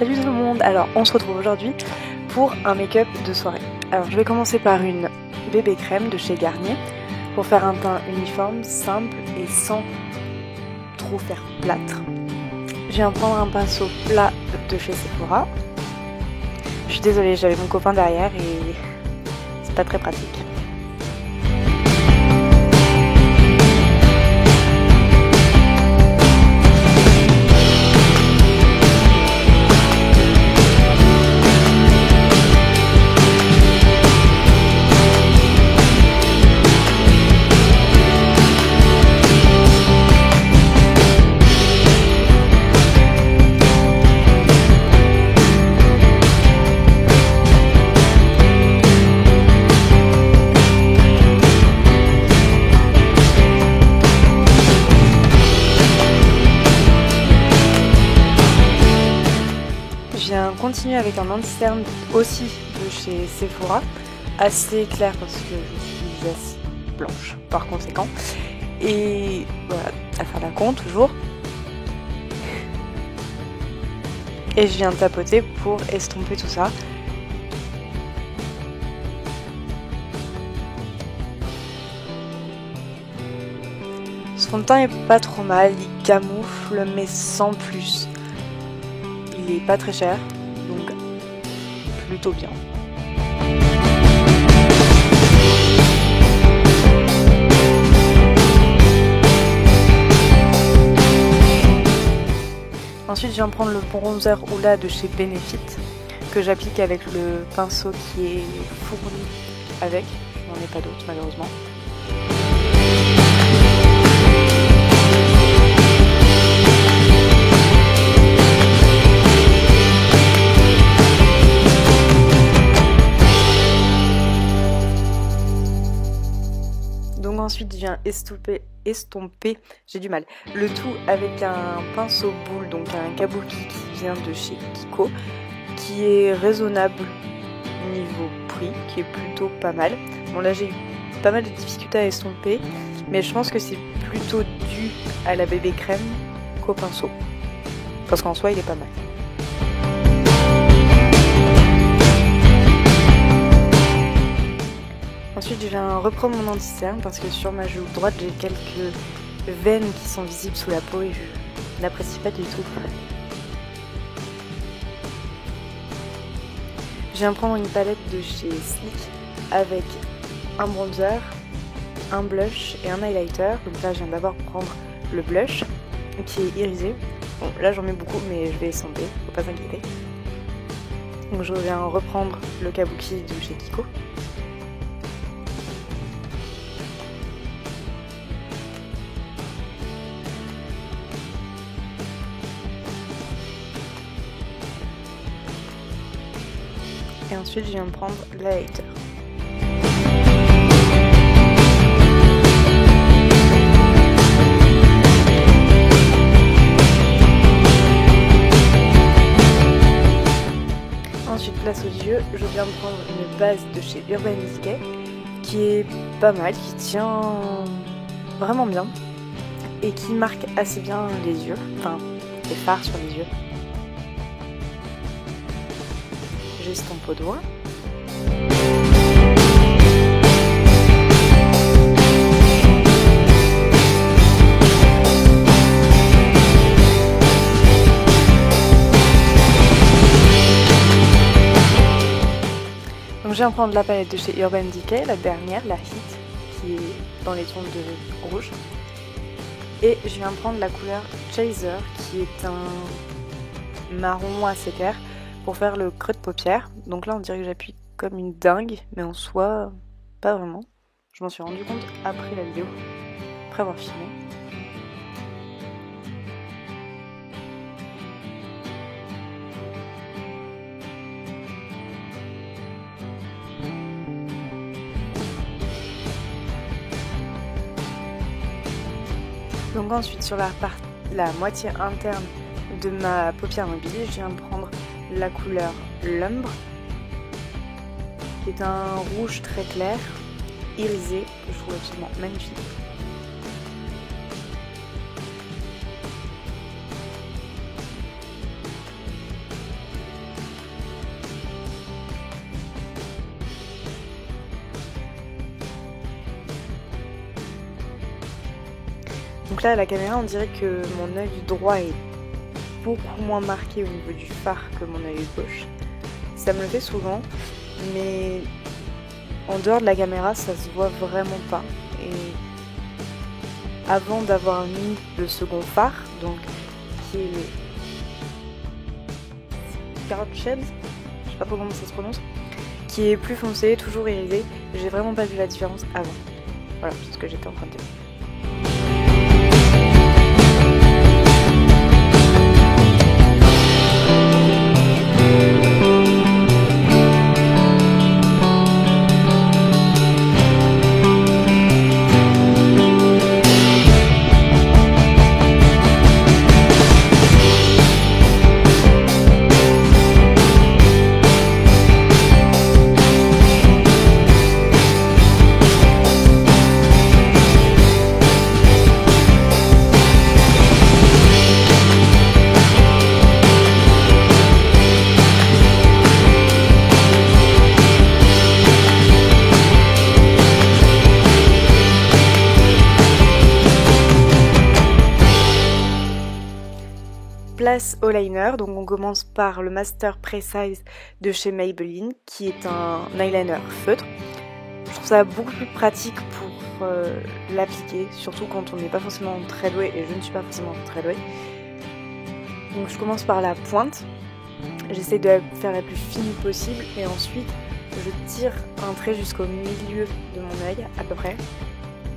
Salut tout le monde. Alors on se retrouve aujourd'hui pour un make-up de soirée. Alors je vais commencer par une bébé crème de chez Garnier pour faire un teint uniforme, simple et sans trop faire plâtre. Je viens prendre un pinceau plat de chez Sephora. Je suis désolée, j'avais mon copain derrière et c'est pas très pratique. Je viens continuer avec un anti-cerne aussi de chez Sephora, assez clair parce que je suis assez blanche par conséquent. Et voilà, à faire la con toujours. Et je viens tapoter pour estomper tout ça. Ce fond de teint est pas trop mal, il camoufle mais sans plus. Il est pas très cher, donc plutôt bien. Ensuite, je viens prendre le bronzer Hoola de chez Benefit que j'applique avec le pinceau qui est fourni avec. Je n'en ai pas d'autre malheureusement. Donc ensuite je viens estomper, j'ai du mal, le tout avec un pinceau boule, donc un kabuki qui vient de chez Kiko, qui est raisonnable niveau prix, qui est plutôt pas mal. Bon là j'ai eu pas mal de difficultés à estomper, mais je pense que c'est plutôt dû à la bébé crème qu'au pinceau, parce qu'en soi il est pas mal. Ensuite je viens reprendre mon anti-cerne parce que sur ma joue droite j'ai quelques veines qui sont visibles sous la peau et je n'apprécie pas du tout. Je viens prendre une palette de chez Sleek avec un bronzer, un blush et un highlighter. Donc là je viens d'abord prendre le blush qui est irisé. Bon là j'en mets beaucoup mais je vais estomper, faut pas s'inquiéter. Donc je viens reprendre le kabuki de chez Kiko. Et ensuite je viens de prendre l'highlighter. Ensuite place aux yeux, je viens de prendre une base de chez Urban Decay qui est pas mal, qui tient vraiment bien et qui marque assez bien les yeux, enfin les fards sur les yeux. J'estompe au doigt. Donc je viens prendre la palette de chez Urban Decay, la dernière, la Hit, qui est dans les tons de rouge. Et je viens prendre la couleur Chaser, qui est un marron assez clair, pour faire le creux de paupière. Donc là on dirait que j'appuie comme une dingue, mais en soi pas vraiment. Je m'en suis rendu compte après la vidéo, après avoir filmé. Donc ensuite sur la moitié interne de ma paupière mobile, je viens de prendre la couleur L'Umbre, qui est un rouge très clair, irisé, que je trouve absolument magnifique. Donc là à la caméra on dirait que mon œil droit est beaucoup moins marqué au niveau du phare que mon œil gauche. Ça me le fait souvent, mais en dehors de la caméra ça se voit vraiment pas. Et avant d'avoir mis le second phare, donc qui est le Scarlet Shed, je sais pas trop comment ça se prononce, qui est plus foncé, toujours irisé, j'ai vraiment pas vu la différence avant. Voilà, c'est ce que j'étais en train de dire. Place au liner, donc on commence par le Master Precise de chez Maybelline, qui est un eyeliner feutre. Je trouve ça beaucoup plus pratique pour l'appliquer, surtout quand on n'est pas forcément très doué, et je ne suis pas forcément très douée. Donc je commence par la pointe, j'essaie de la faire la plus fine possible, et ensuite je tire un trait jusqu'au milieu de mon œil, à peu près.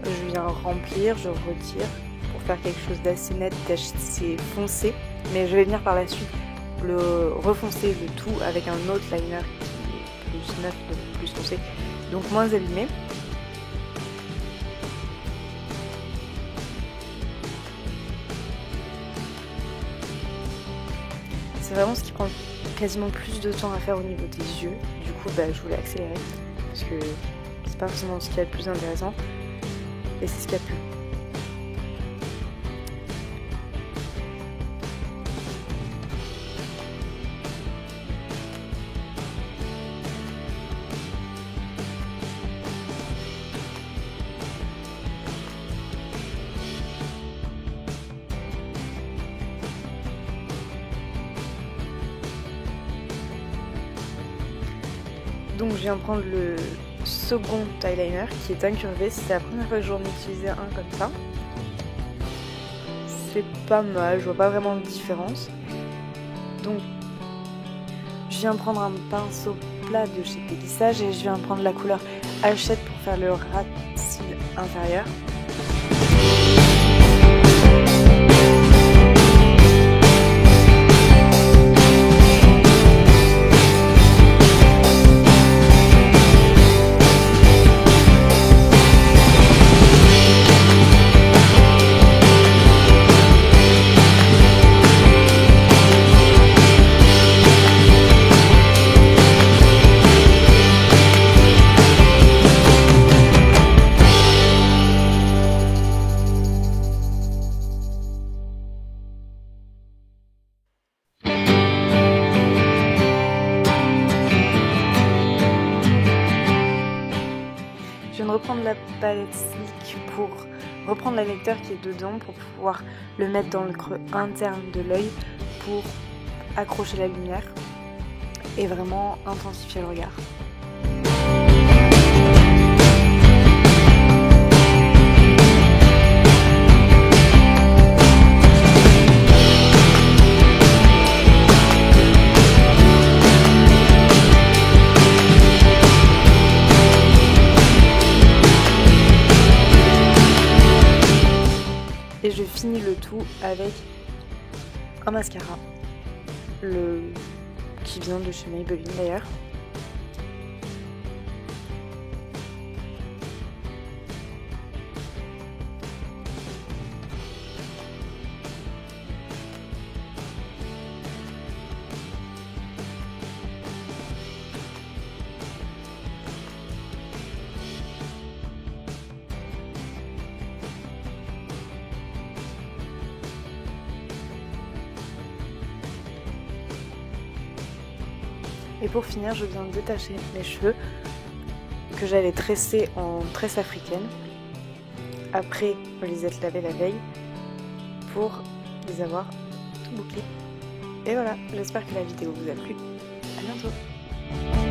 Je viens remplir, je retire, pour faire quelque chose d'assez net, d'assez foncé. Mais je vais venir par la suite refoncer le tout avec un autre liner qui est plus neuf, plus foncé, donc moins abîmé. C'est vraiment ce qui prend quasiment plus de temps à faire au niveau des yeux. Du coup, je voulais accélérer parce que c'est pas forcément ce qu'il y a de plus intéressant, et c'est ce qu'il y a de plus. Donc je viens prendre le second eyeliner qui est incurvé. C'est la première fois que j'en utilisais un comme ça. C'est pas mal, je vois pas vraiment de différence. Donc je viens prendre un pinceau plat de chez Pélissage et je viens prendre la couleur Hachette pour faire le ras de cils inférieur. Je viens de reprendre la palette Sleek pour reprendre la lecteur qui est dedans pour pouvoir le mettre dans le creux interne de l'œil pour accrocher la lumière et vraiment intensifier le regard. Et je finis le tout avec un mascara, qui vient de chez Maybelline d'ailleurs. Et pour finir, je viens de détacher mes cheveux que j'avais tressés en tresse africaine après les être lavés la veille pour les avoir tout bouclés. Et voilà, j'espère que la vidéo vous a plu. À bientôt.